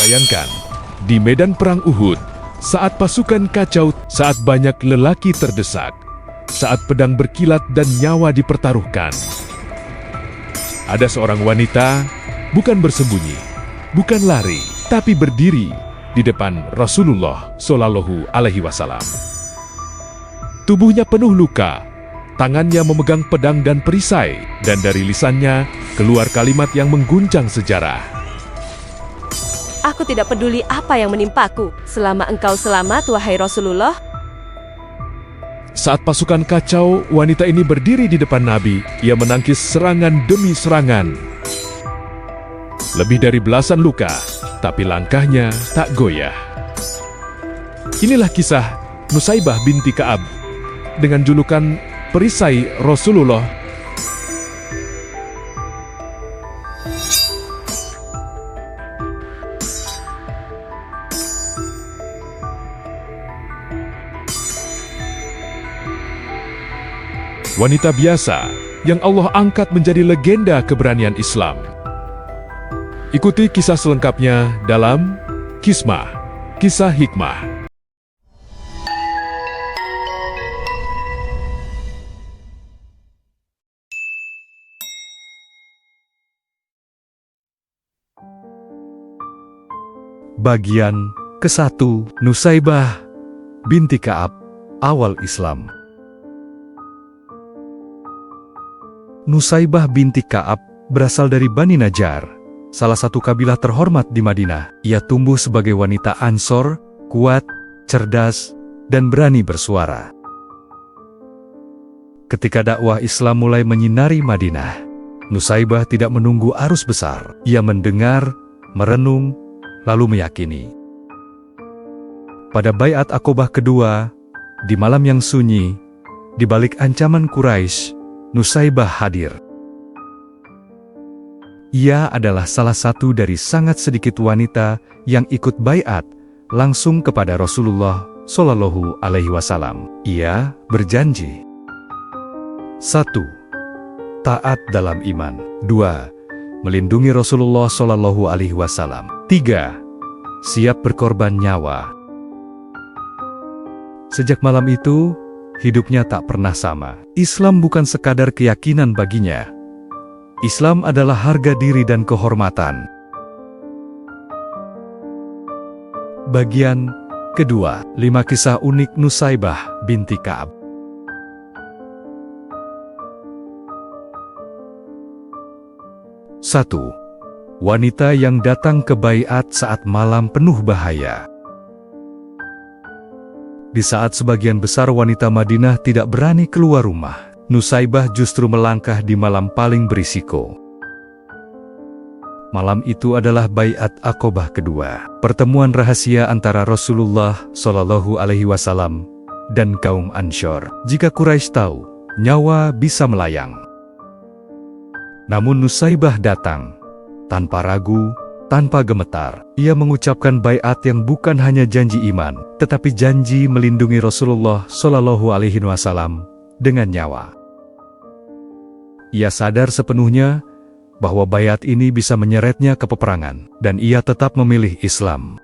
Bayangkan, di medan perang Uhud, saat pasukan kacau, saat banyak lelaki terdesak, saat pedang berkilat dan nyawa dipertaruhkan. Ada seorang wanita, bukan bersembunyi, bukan lari, tapi berdiri di depan Rasulullah Shallallahu Alaihi Wasallam. Tubuhnya penuh luka, tangannya memegang pedang dan perisai, dan dari lisannya keluar kalimat yang mengguncang sejarah. Aku tidak peduli apa yang menimpaku, selama engkau selamat, wahai Rasulullah. Saat pasukan kacau, wanita ini berdiri di depan Nabi. Ia menangkis serangan demi serangan. Lebih dari belasan luka, tapi langkahnya tak goyah. Inilah kisah Nusaybah binti Ka'ab dengan julukan perisai Rasulullah. Wanita biasa yang Allah angkat menjadi legenda keberanian Islam. Ikuti kisah selengkapnya dalam Kismah, Kisah Hikmah. Bagian ke-1, Nusaybah binti Ka'ab, awal Islam. Nusaybah binti Ka'ab berasal dari Bani Najjar, salah satu kabilah terhormat di Madinah. Ia tumbuh sebagai wanita Ansor, kuat, cerdas, dan berani bersuara. Ketika dakwah Islam mulai menyinari Madinah, Nusaybah tidak menunggu arus besar. Ia mendengar, merenung, lalu meyakini. Pada Baiat Aqobah kedua, di malam yang sunyi, di balik ancaman Quraisy, Nusaybah hadir. Ia adalah salah satu dari sangat sedikit wanita yang ikut baiat langsung kepada Rasulullah Shallallahu Alaihi Wasallam. Ia berjanji: 1. Taat dalam iman. 2. Melindungi Rasulullah Shallallahu Alaihi Wasallam. 3. Siap berkorban nyawa. Sejak malam itu, hidupnya tak pernah sama. Islam bukan sekadar keyakinan baginya. Islam adalah harga diri dan kehormatan. Bagian kedua, 5 kisah unik Nusaybah binti Ka'ab. 1. Wanita yang datang ke baiat saat malam penuh bahaya. Di saat sebagian besar wanita Madinah tidak berani keluar rumah, Nusaybah justru melangkah di malam paling berisiko. Malam itu adalah Baiat Aqobah kedua, pertemuan rahasia antara Rasulullah Shallallahu Alaihi Wasallam dan kaum Ansor. Jika Quraisy tahu, nyawa bisa melayang. Namun Nusaybah datang tanpa ragu, tanpa gemetar. Ia mengucapkan baiat yang bukan hanya janji iman, tetapi janji melindungi Rasulullah Shallallahu Alaihi Wasallam dengan nyawa. Ia sadar sepenuhnya bahwa baiat ini bisa menyeretnya ke peperangan, dan ia tetap memilih Islam.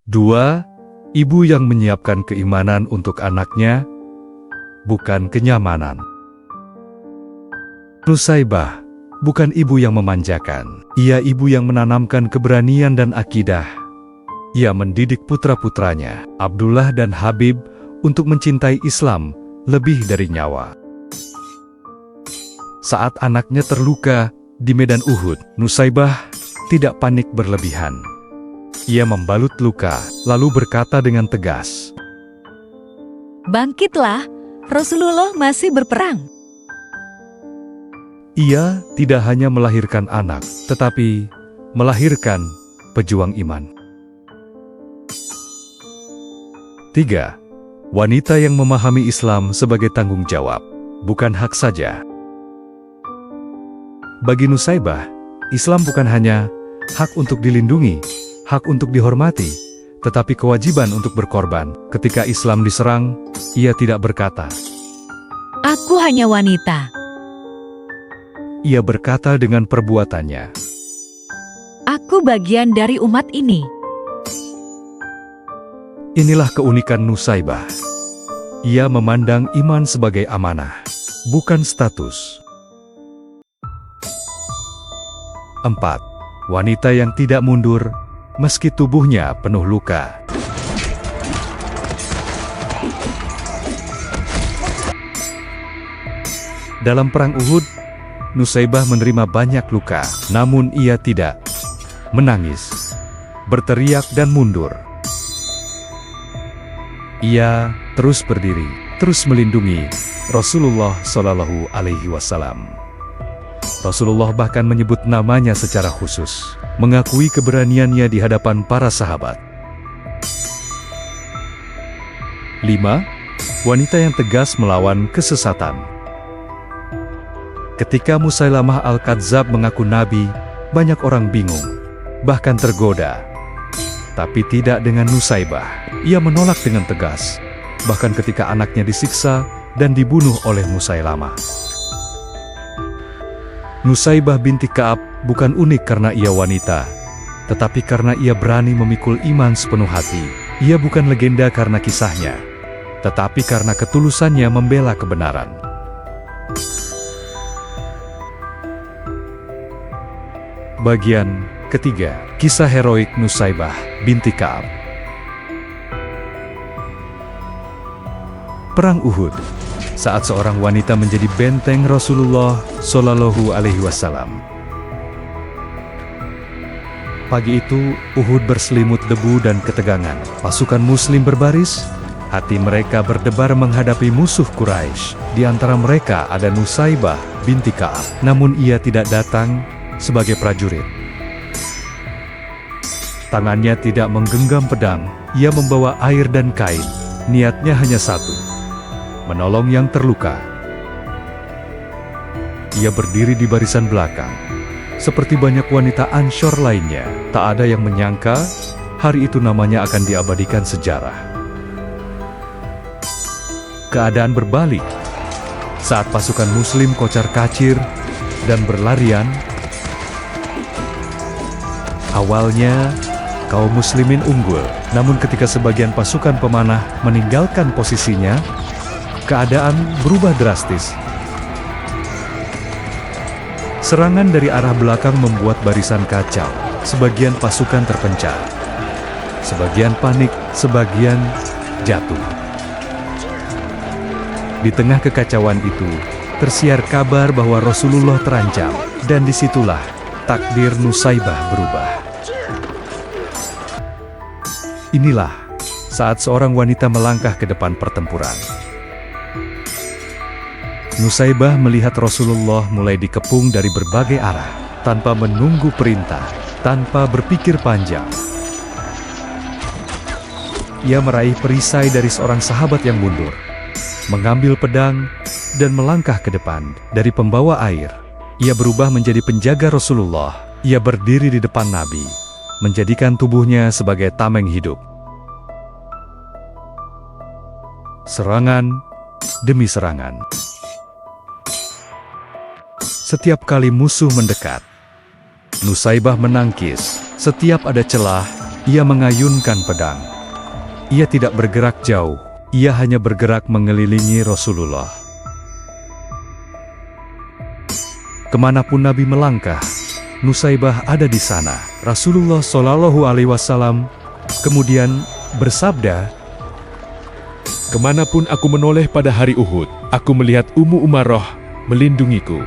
2. Ibu yang menyiapkan keimanan untuk anaknya, bukan kenyamanan. Nusaybah bukan ibu yang memanjakan. Ia ibu yang menanamkan keberanian dan akidah. Ia mendidik putra-putranya, Abdullah dan Habib, untuk mencintai Islam lebih dari nyawa. Saat anaknya terluka di medan Uhud, Nusaybah tidak panik berlebihan. Ia membalut luka, lalu berkata dengan tegas, "Bangkitlah, Rasulullah masih berperang." Ia tidak hanya melahirkan anak, tetapi melahirkan pejuang iman. 3. Wanita yang memahami Islam sebagai tanggung jawab, bukan hak saja. Bagi Nusaybah, Islam bukan hanya hak untuk dilindungi, hak untuk dihormati, tetapi kewajiban untuk berkorban. Ketika Islam diserang, ia tidak berkata, "Aku hanya wanita." Ia berkata dengan perbuatannya, Aku bagian dari umat ini. Inilah keunikan Nusaibah. Ia memandang iman sebagai amanah, bukan status. 4. Wanita yang tidak mundur, meski tubuhnya penuh luka. Dalam perang Uhud, Nusaibah menerima banyak luka, namun ia tidak menangis, berteriak dan mundur. Ia terus berdiri, terus melindungi Rasulullah Shallallahu Alaihi Wasallam. Rasulullah bahkan menyebut namanya secara khusus, mengakui keberaniannya di hadapan para sahabat. 5. Wanita yang tegas melawan kesesatan. Ketika Musailamah Al-Kadzab mengaku nabi, banyak orang bingung, bahkan tergoda. Tapi tidak dengan Nusaibah. Ia menolak dengan tegas, bahkan ketika anaknya disiksa dan dibunuh oleh Musailamah. Nusaibah binti Ka'ab bukan unik karena ia wanita, tetapi karena ia berani memikul iman sepenuh hati. Ia bukan legenda karena kisahnya, tetapi karena ketulusannya membela kebenaran. Bagian ketiga, kisah heroik Nusaibah binti Ka'ab. Perang Uhud, saat seorang wanita menjadi benteng Rasulullah Shallallahu Alaihi Wasallam. Pagi itu, Uhud berselimut debu dan ketegangan. Pasukan Muslim berbaris, hati mereka berdebar menghadapi musuh Quraisy. Di antara mereka ada Nusaibah binti Ka'ab, namun ia tidak datang sebagai prajurit. Tangannya tidak menggenggam pedang, ia membawa air dan kain. Niatnya hanya satu, menolong yang terluka. Ia berdiri di barisan belakang. Seperti banyak wanita Ansyar lainnya, tak ada yang menyangka hari itu namanya akan diabadikan sejarah. Keadaan berbalik. Saat pasukan Muslim kocar-kacir dan berlarian, awalnya kaum muslimin unggul, namun ketika sebagian pasukan pemanah meninggalkan posisinya, keadaan berubah drastis. Serangan dari arah belakang membuat barisan kacau. Sebagian pasukan terpencar, sebagian panik, sebagian jatuh. Di tengah kekacauan itu, tersiar kabar bahwa Rasulullah terancam, dan disitulah takdir Nusaibah berubah. Inilah saat seorang wanita melangkah ke depan pertempuran. Nusaibah melihat Rasulullah mulai dikepung dari berbagai arah, tanpa menunggu perintah, tanpa berpikir panjang. Ia meraih perisai dari seorang sahabat yang mundur, mengambil pedang, dan melangkah ke depan. Dari pembawa air, ia berubah menjadi penjaga Rasulullah. Ia berdiri di depan Nabi, menjadikan tubuhnya sebagai tameng hidup. Serangan demi serangan. Setiap kali musuh mendekat, Nusaibah menangkis. Setiap ada celah, ia mengayunkan pedang. Ia tidak bergerak jauh, ia hanya bergerak mengelilingi Rasulullah. Kemanapun Nabi melangkah, Nusaibah ada di sana. Rasulullah Shallallahu Alaihi Wasallam kemudian bersabda, Kemanapun aku menoleh pada hari Uhud, aku melihat Ummu Umarah melindungiku.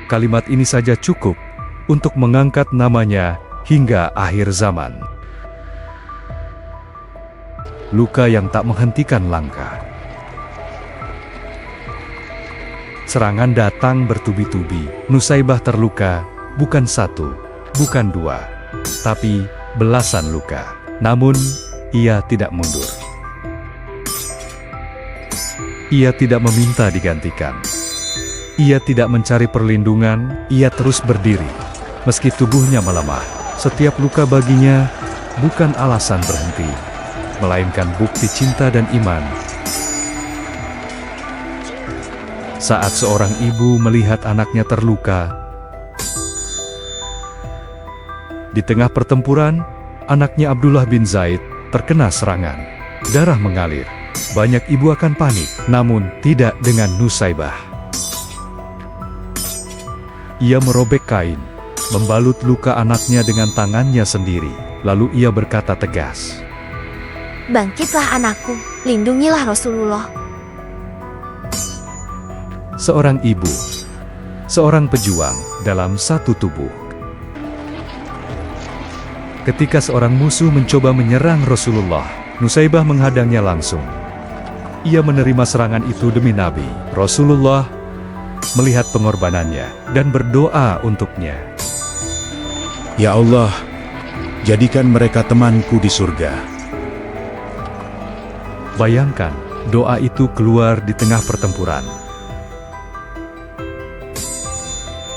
Kalimat ini saja cukup untuk mengangkat namanya hingga akhir zaman. Luka yang tak menghentikan langkah. Serangan datang bertubi-tubi. Nusaibah terluka, bukan satu, bukan dua, tapi belasan luka. Namun, ia tidak mundur. Ia tidak meminta digantikan. Ia tidak mencari perlindungan, ia terus berdiri. Meski tubuhnya melemah, setiap luka baginya bukan alasan berhenti, melainkan bukti cinta dan iman. Saat seorang ibu melihat anaknya terluka, Di tengah pertempuran, anaknya Abdullah bin Zaid terkena serangan. Darah mengalir. Banyak ibu akan panik, namun tidak dengan Nusaibah. Ia merobek kain, membalut luka anaknya dengan tangannya sendiri. Lalu ia berkata tegas, Bangkitlah anakku, lindungilah Rasulullah. seorang ibu, seorang pejuang dalam satu tubuh. Ketika seorang musuh mencoba menyerang Rasulullah, Nusaibah menghadangnya langsung. Ia menerima serangan itu demi Nabi. Rasulullah melihat pengorbanannya dan berdoa untuknya. Ya Allah, jadikan mereka temanku di surga. Bayangkan, doa itu keluar di tengah pertempuran.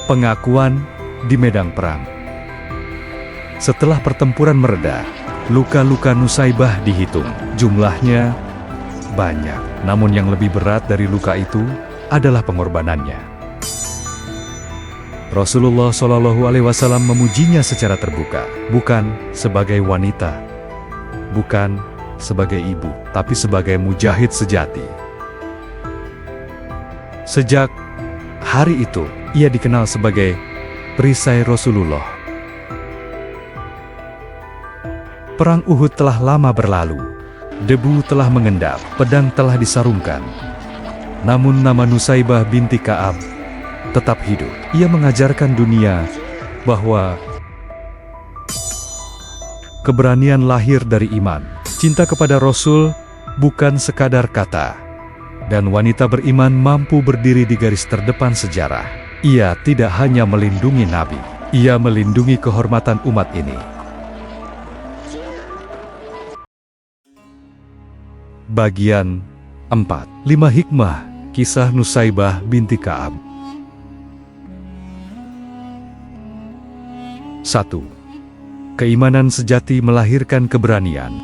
Pengakuan di medan perang. Setelah pertempuran mereda, luka-luka Nusaibah dihitung. Jumlahnya banyak, namun yang lebih berat dari luka itu adalah pengorbanannya. Rasulullah Shallallahu Alaihi Wasallam memujinya secara terbuka, bukan sebagai wanita, bukan sebagai ibu, tapi sebagai mujahid sejati. Sejak hari itu, ia dikenal sebagai perisai Rasulullah. Perang Uhud telah lama berlalu. Debu telah mengendap, pedang telah disarungkan. Namun nama Nusaibah binti Ka'ab tetap hidup. Ia mengajarkan dunia bahwa keberanian lahir dari iman. Cinta kepada Rasul bukan sekadar kata. Dan wanita beriman mampu berdiri di garis terdepan sejarah. Ia tidak hanya melindungi Nabi, ia melindungi kehormatan umat ini. Bagian 4. 5 hikmah kisah Nusaibah binti Ka'ab. 1. Keimanan sejati melahirkan keberanian.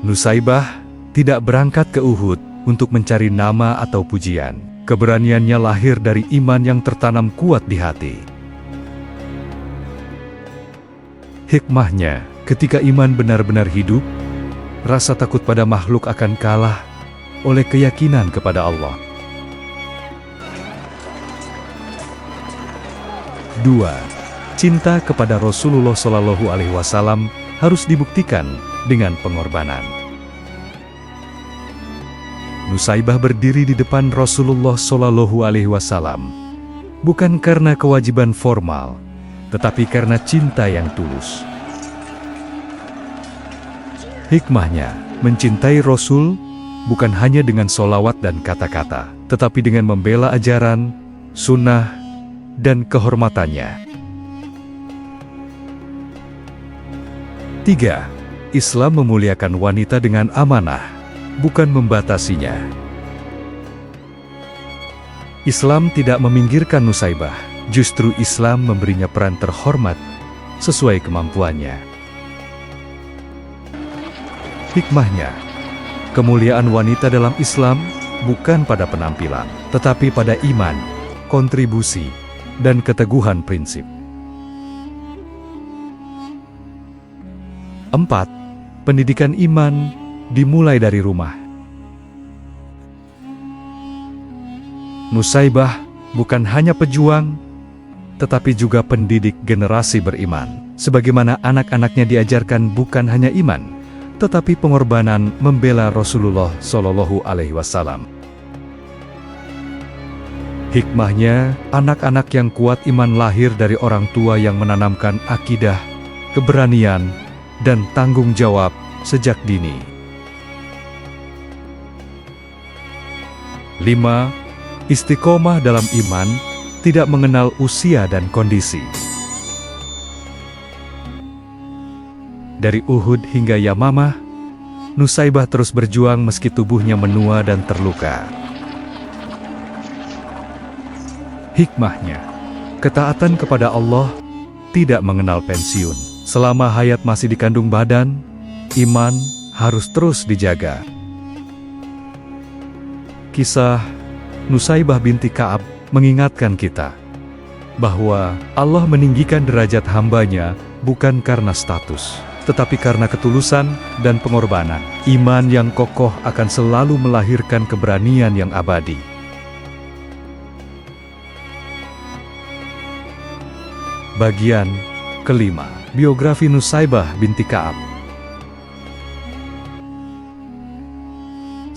Nusaibah tidak berangkat ke Uhud untuk mencari nama atau pujian. Keberaniannya lahir dari iman yang tertanam kuat di hati. Hikmahnya, ketika iman benar-benar hidup, rasa takut pada makhluk akan kalah oleh keyakinan kepada Allah. 2. Cinta kepada Rasulullah Shallallahu Alaihi Wasallam harus dibuktikan dengan pengorbanan. Nusaibah berdiri di depan Rasulullah Shallallahu Alaihi Wasallam bukan karena kewajiban formal, tetapi karena cinta yang tulus. Hikmahnya, mencintai Rasul bukan hanya dengan solawat dan kata-kata, tetapi dengan membela ajaran, sunnah, dan kehormatannya. 3. Islam memuliakan wanita dengan amanah, bukan membatasinya. Islam tidak meminggirkan Nusaibah, justru Islam memberinya peran terhormat sesuai kemampuannya. Hikmahnya, kemuliaan wanita dalam Islam bukan pada penampilan, tetapi pada iman, kontribusi, dan keteguhan prinsip. 4. Pendidikan iman dimulai dari rumah. Nusaibah bukan hanya pejuang, tetapi juga pendidik generasi beriman. Sebagaimana anak-anaknya diajarkan bukan hanya iman, tetapi pengorbanan membela Rasulullah Shallallahu Alaihi Wasallam. Hikmahnya, anak-anak yang kuat iman lahir dari orang tua yang menanamkan akidah, keberanian, dan tanggung jawab sejak dini. 5. Istiqomah dalam iman tidak mengenal usia dan kondisi. Dari Uhud hingga Yamamah, Nusaibah terus berjuang meski tubuhnya menua dan terluka. Hikmahnya, ketaatan kepada Allah tidak mengenal pensiun. Selama hayat masih dikandung badan, iman harus terus dijaga. Kisah Nusaibah binti Ka'ab mengingatkan kita bahwa Allah meninggikan derajat hambanya bukan karena status, tetapi karena ketulusan dan pengorbanan. Iman yang kokoh akan selalu melahirkan keberanian yang abadi. Bagian kelima, biografi Nusaybah binti Ka'ab.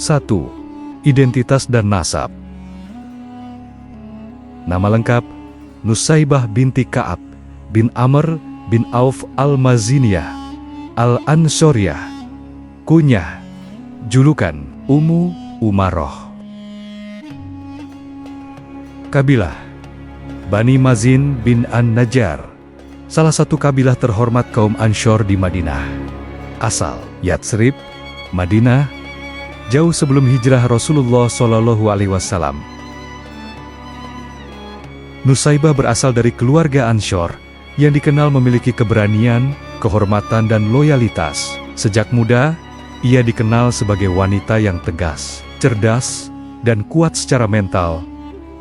1. Identitas dan nasab. Nama lengkap: Nusaybah binti Ka'ab bin Amr bin Auf al-Maziniyah al-Ansoriyah. Kunyah, julukan Ummu Umaroh. Kabilah Bani Mazin bin An-Najjar, salah satu kabilah terhormat kaum Ansyar di Madinah. Asal Yatsrib, Madinah, jauh sebelum hijrah Rasulullah SAW. Nusaybah berasal dari keluarga Ansyar yang dikenal memiliki keberanian, kehormatan, dan loyalitas. Sejak muda, ia dikenal sebagai wanita yang tegas, cerdas, dan kuat secara mental,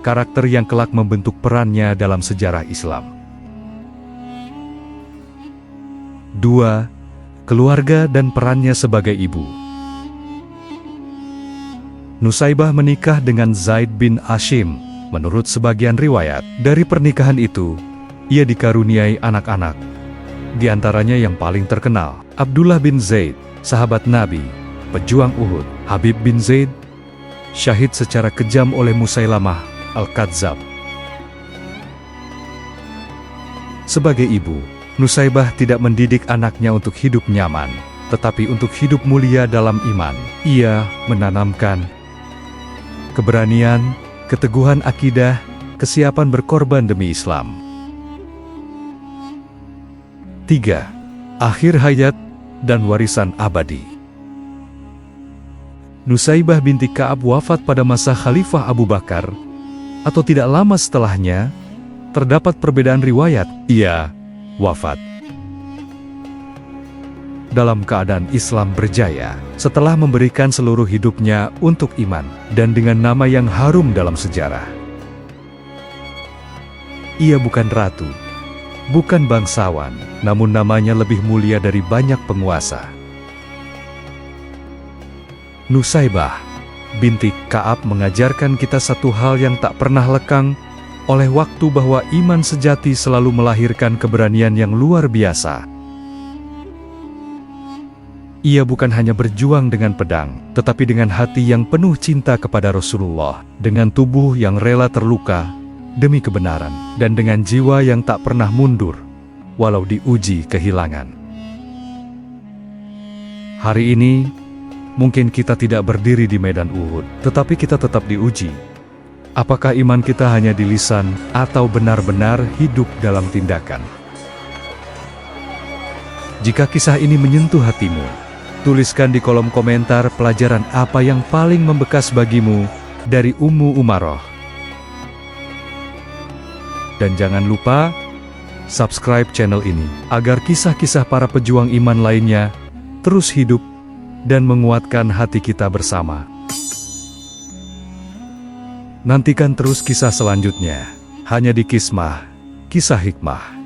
karakter yang kelak membentuk perannya dalam sejarah Islam. 2. Keluarga dan perannya sebagai ibu. Nusaybah menikah dengan Zaid bin Hashim. Menurut sebagian riwayat, dari pernikahan itu, ia dikaruniai anak-anak. Di antaranya yang paling terkenal, Abdullah bin Zaid, sahabat Nabi, pejuang Uhud. Habib bin Zaid, syahid secara kejam oleh Musailamah Al-Kadzab. Sebagai ibu, Nusaybah tidak mendidik anaknya untuk hidup nyaman, tetapi untuk hidup mulia dalam iman. Ia menanamkan keberanian, keteguhan akidah, kesiapan berkorban demi Islam. 3. Akhir hayat dan warisan abadi. Nusaybah binti Ka'ab wafat pada masa Khalifah Abu Bakar, atau tidak lama setelahnya. Terdapat perbedaan riwayat. Ia wafat dalam keadaan Islam berjaya, setelah memberikan seluruh hidupnya untuk iman, dan dengan nama yang harum dalam sejarah. Ia bukan ratu, bukan bangsawan, namun namanya lebih mulia dari banyak penguasa. Nusaybah binti Ka'ab mengajarkan kita satu hal yang tak pernah lekang oleh waktu, bahwa iman sejati selalu melahirkan keberanian yang luar biasa. Ia bukan hanya berjuang dengan pedang, tetapi dengan hati yang penuh cinta kepada Rasulullah, dengan tubuh yang rela terluka demi kebenaran, dan dengan jiwa yang tak pernah mundur, walau diuji kehilangan. Hari ini, mungkin kita tidak berdiri di medan Uhud, tetapi kita tetap diuji. Apakah iman kita hanya di lisan, atau benar-benar hidup dalam tindakan? Jika kisah ini menyentuh hatimu, tuliskan di kolom komentar pelajaran apa yang paling membekas bagimu dari Ummu Umaroh. Dan jangan lupa subscribe channel ini, agar kisah-kisah para pejuang iman lainnya terus hidup dan menguatkan hati kita bersama. Nantikan terus kisah selanjutnya, hanya di Kismah, Kisah Hikmah.